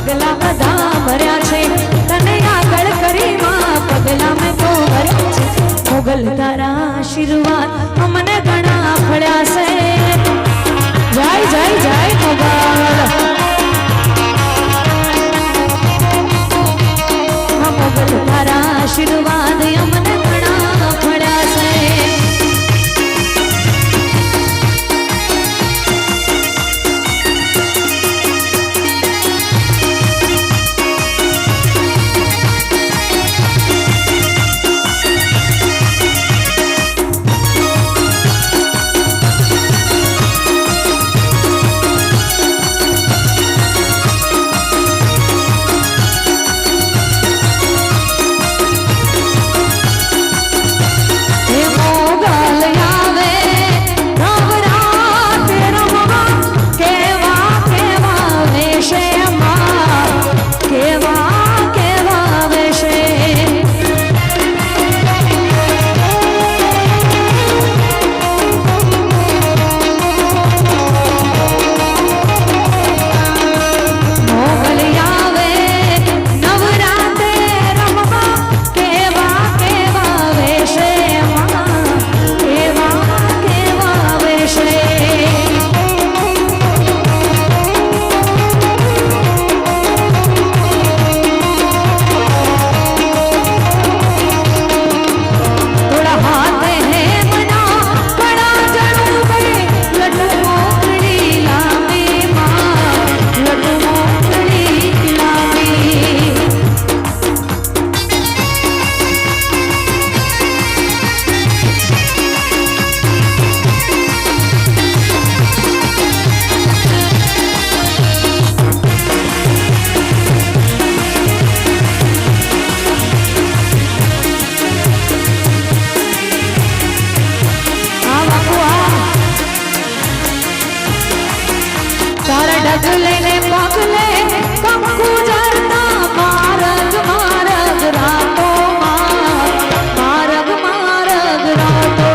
પગલા બધા ભર્યા છે તને આગળ કરી માં પગલા મેં તો ભર્યા છે મોગલ તારા આશીર્વાદ અમને ઘણા ફળ્યા છે જય જય જય મોગલ મોગલ તારા આશીર્વાદ અમને ઘણા ફળ્યા છે डगले ने पगले कंकु जरता मारग मारग रातो मारग मारग रातो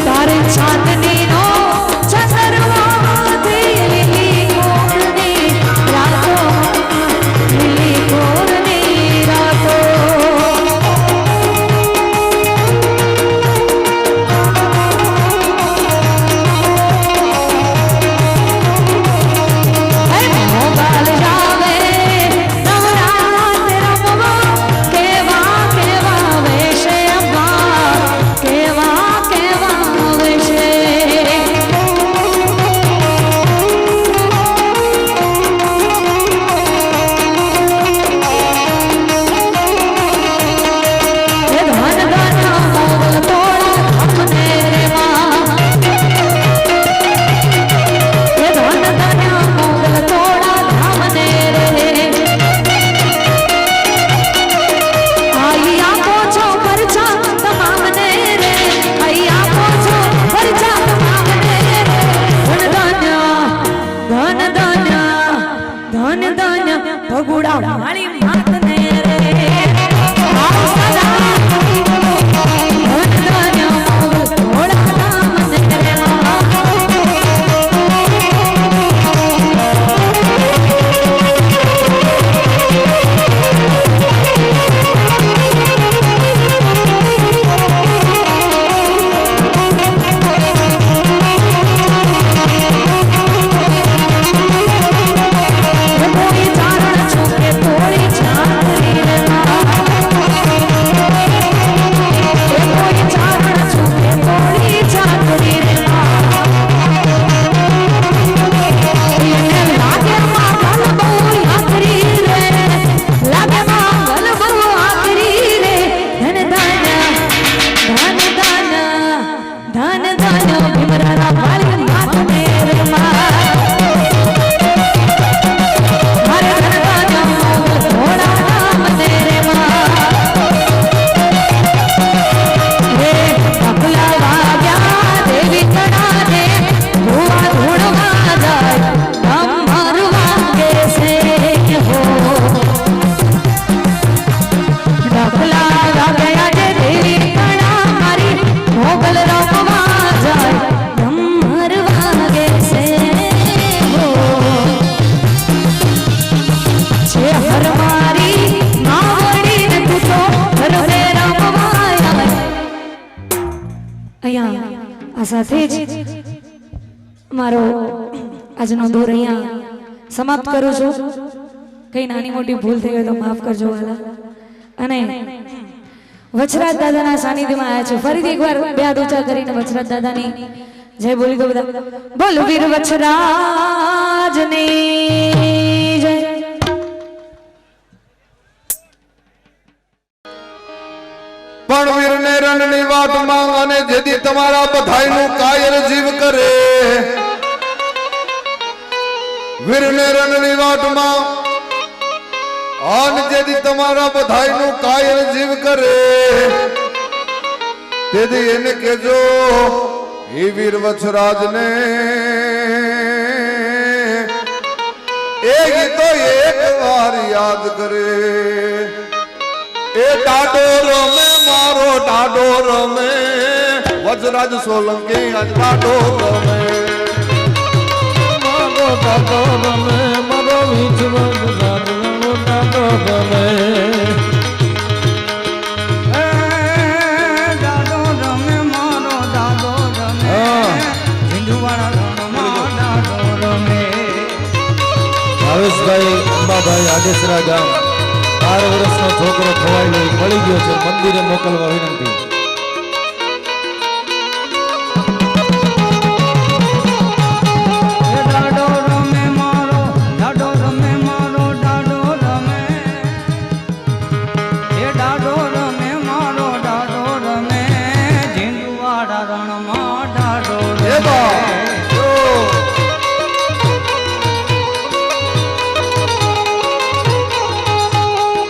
तारे चांदनी नो चंद्रमा दिली कोरनी रातो दिली कोरनी અહીંયા આ સાથે જ મારો આજનો દોર અહીંયા સમાપ્ત કરું છું. કઈ નાની મોટી ભૂલ થઈ હોય તો માફ કરજો વાલા. અને વચરાજ દાદાના સાનિધ્યમાં આવ્યા છે. ફરીથી એકવાર બે હાથ ઊંચા કરીને વચરાજ દાદાની જય બોલી દો બધા. બોલ વીર વચરાજની જય. પણ વીરને રણની વાટ માંગ અને જેથી તમારા બધાયનું કાયર જીવ કરે. વીરને રણની વાટ માંગ અને જેથી તમારા બધાયનું કાયર જીવ કરે. તેથી એને કેજો એ વીર વચરાજને એ ગીતો એક વાર યાદ કરે. એ ડાડો રમે મારો ડાડો રમે વચરાજ સોલંકી આજ ડાડો રમે. મારો ડાડો રમે મારો વિચવદ ડાડો રમે. ડાડો રમે મારો ડાડો રમે ઝીંઝુવાડા રણમાં ડાડો રમે. ભાવેશભાઈ અંબાભાઈ આડેસરા ગામ 12 વર્ષનો છોકરો ખવાયેલો મળી ગયો છે. મંદિરે મોકલવા વિનંતી. ડાડો રમે મારો ડાડો રમે મારો ડાડો રમે. એ ડાડો રમે મારો ડાડો રમે ઝીંઝુવાડા રણમાં ડાડો રમે.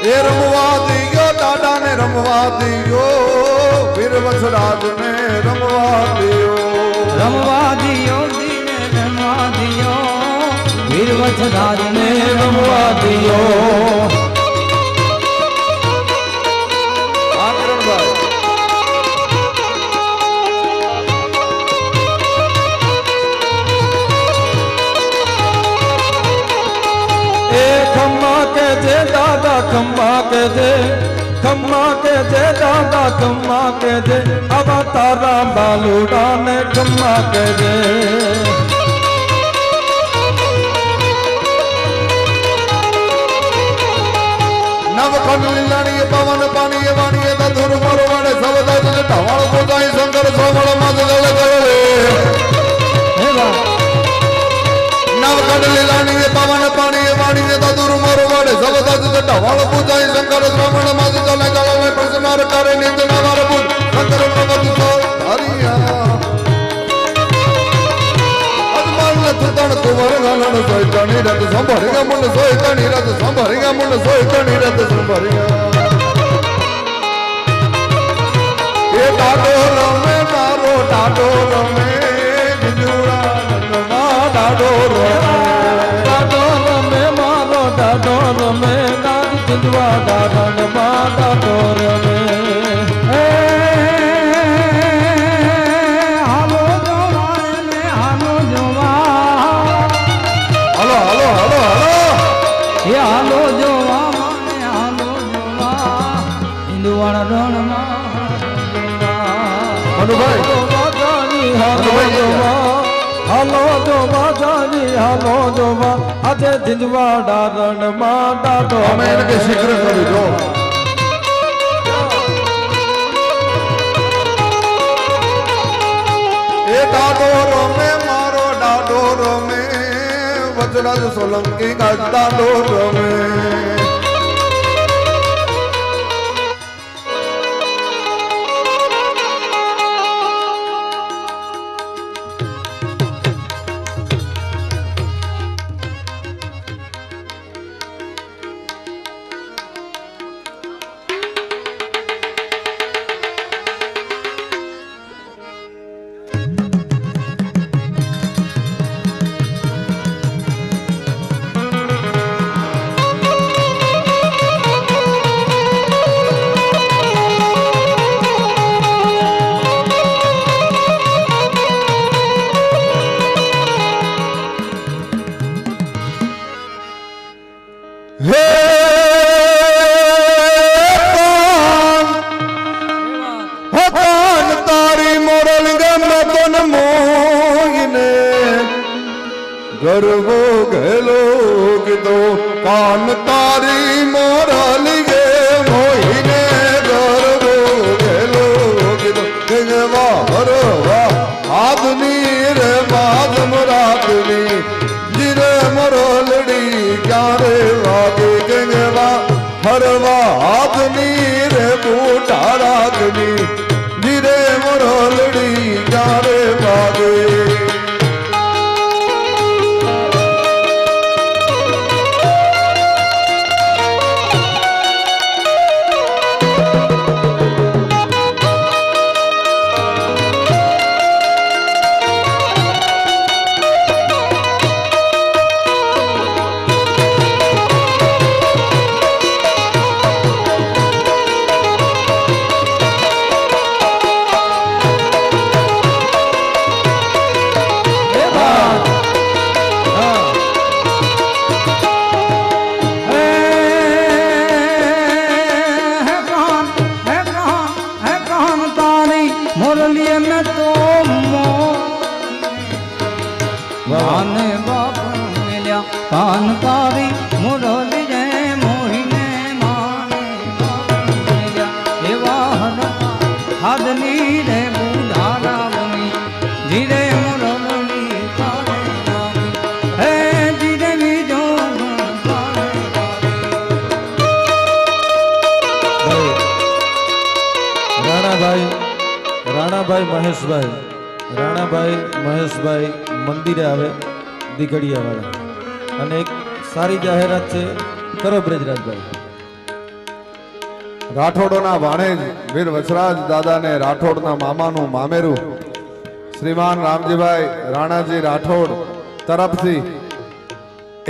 એ રમવા દીયો દાદા ને રમવા દીયો વીર વચરાજ ને રમવા દીયો. રમવા દિયો દીને રમવા દિયો વીર વચરાજ ને રમવા દિયો. આકરણભાઈ એ ખમ્મા કે જે દાદા ખમ્મા કે જે ખમ્મા કે જે દાદા ખમ્મા કે જે આવા તારા બાલુડા ને ખમ્મા કે જે. નવખંડ લીલાણી પવન પાણી વાણી ધુર મોર વડે સવદા જલ ઢવાળ બોજાઈ શંકર સોમળ મદ દળ દળે. નવખંડ લીલાણી પવન પાણી વાણી ધુર મોર વડે સવદા જલ ઢવાળ બોજાઈ શંકર સોમળ મદ દળ દળે. પ્રસમાર કરે નિત નવાર બુદ્ધ શંકર પ્રગટ સો હરિયા. અજમાન થતણ કુંવર ગાલણ સોયતાની રત સંભળિયા મુંડ સોયતાની રત સંભળિયા મુંડ સોયતાની રત સંભળિયા. એ ડાડો રમે મારો ડાડો રમે ઝીંઝુવાડા ડાડો રમે. ડાડો રમે મારો ડાડો રમે નાદ ઝીંઝુવાડા રણમાં ડાડો રમે. હાલો જોવા ને હાલો જોવા. હલો હલો હલો હલો એ હાલો જોવા મને હાલો જોવા હિન્દુવાળા રણમાં મનુભાઈ હાલો જોવા હાલો જોવા જાની હાલો જોવા આજે ઝીંઝુવાડા રણમાં ડાડો અમે એને કે શીઘ્ર કરી દો. એ ડાડો રમે મારો ડાડો રમે વચરાજ સોલંકી કાજ ડાડો રમે. લાલની ધીરે મોરલડી ક્યારે વાગે मुरलिए में तो माने बाप मिल्या कान तारी मुरली जय मोहिने माने बाप मिल्या एवा हादनी रे बुधारा बनी धीरे मुरली तारे नामी हे धीरे भी जो રાણાભાઈ મહેશભાઈ મંદિરે આવે દીકડીયાવાળા અને એક સારી જાહેરાત છે કરો બ્રજરાજભાઈ રાઠોડોના ભાણેજ વીર વસરાજ દાદાને રાઠોડના મામાનું મામેરું શ્રીમાન રામજીભાઈ રાણાજી રાઠોડ તરફથી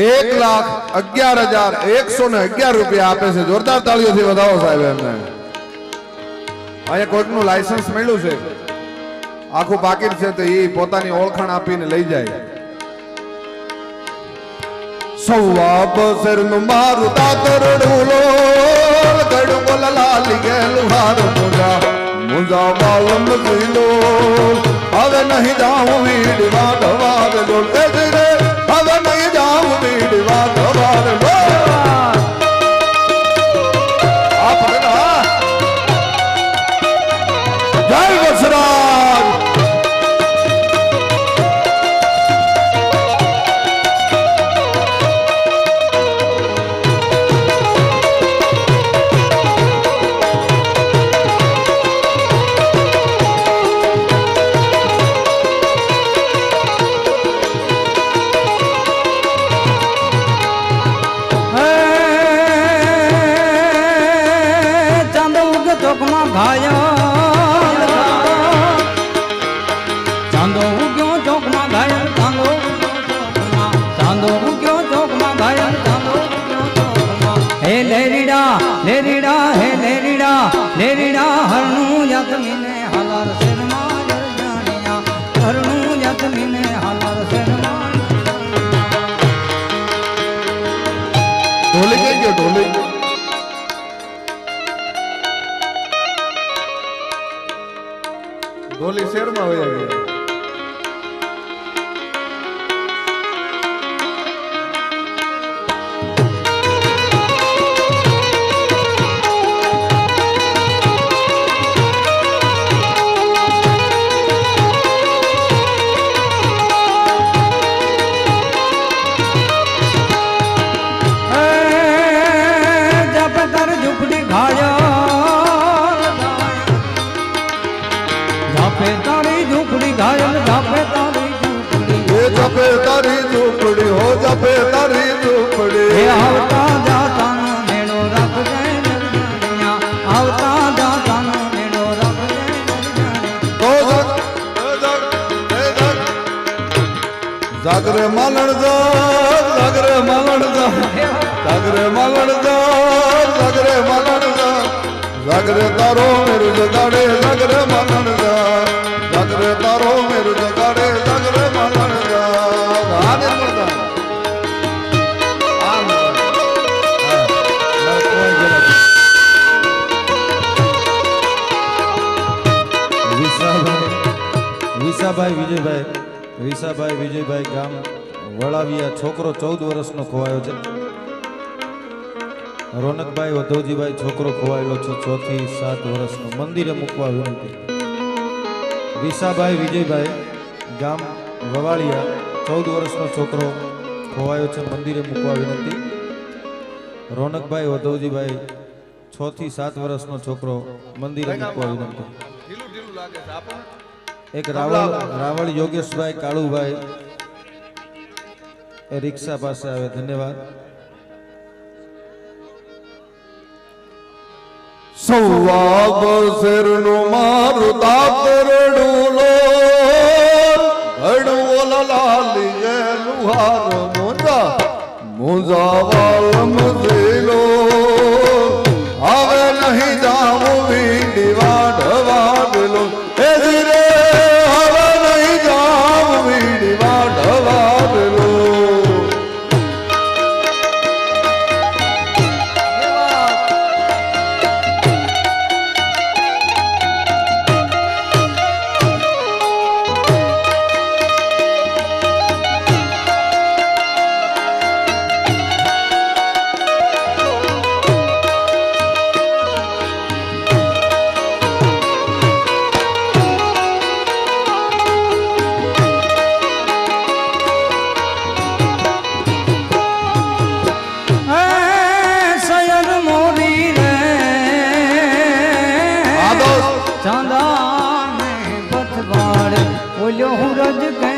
1,11,111 રૂપિયા આપે છે. જોરદાર તાળીઓથી વધાવો સાહેબ એમને. અહીંયા કોઈકનું લાયસન્સ મળ્યું છે આખું પાકીટ છે તો એ પોતાની ઓળખાણ આપીને લઈ જાય. સવા બસરનું મારું તાતરડું લોલ ગડું બોલાલી ગેલું હાર મુજા બાલમ જીલો હવે નહીં જાઉં વીડવા ઢવાર લોલ એ રે હવે નહીં જાઉં વીડવા ઢવાર લોલ જય વસરાજ. ચાંદો ઉગે ચોકમાં ભાયા લેરીડા હરણું યતમીને હાલાર શેરમાં જરજાણિયા હરણું યતમીને હાલાર શેરમાં ઢોલી કઈ ગયો ઢોલી ઢોલી શેરમાં વયા ગયા. जपे तारी झूपड़ी हो जपे तारी झूपड़ी आवता जाता नेड़ो रख जय नरजानिया आवता जाता नेड़ो रख जय नरजानिया जागरे मालण जा जागरे मालण जा जागरे मालण जा जागरे मालण जा जागरे तारो मेरु जगाड़े जागरे मालण जा जागरे तारो मेरु जगाड़े जागरे मालण जा आने पड़ता વિસાભાઈ વિજયભાઈ ગામ વળાવિયા છોકરો 14 વર્ષનો ખોવાયો છે. રોનકભાઈ વધવજીભાઈ છોકરો ખોવાયેલો છે 6 થી 7 વર્ષનો મંદિરે મૂકવા વિનંતી. વિસાભાઈ વિજયભાઈ ગામ વવાળિયા 14 વર્ષનો છોકરો ખોવાયો છે મંદિરે મૂકવા વિનંતી. રોનકભાઈ વધવજીભાઈ 6 થી 7 વર્ષનો છોકરો મંદિરે મૂકવા વિનંતી. ઢીલું ઢીલું લાગે છે આપો ને. એક રાવળ યોગેશભાઈ કાળુભાઈ એ રિક્ષા પાસે આવે. ધન્યવાદ. સવાબ શેરનું મારું દાતરડું લો ઘડું લાલીએ લુહાર મુંજા વાલમ ઝીલો હવે નહીં જાવું વીડી વાઢવાડલો એ ધીરે હવે નહીં જાવું વીડી વાઢવાડલો. સયન મોરી રે ચાંદા ને પથવાડ ઓલ્યો હું રજ કે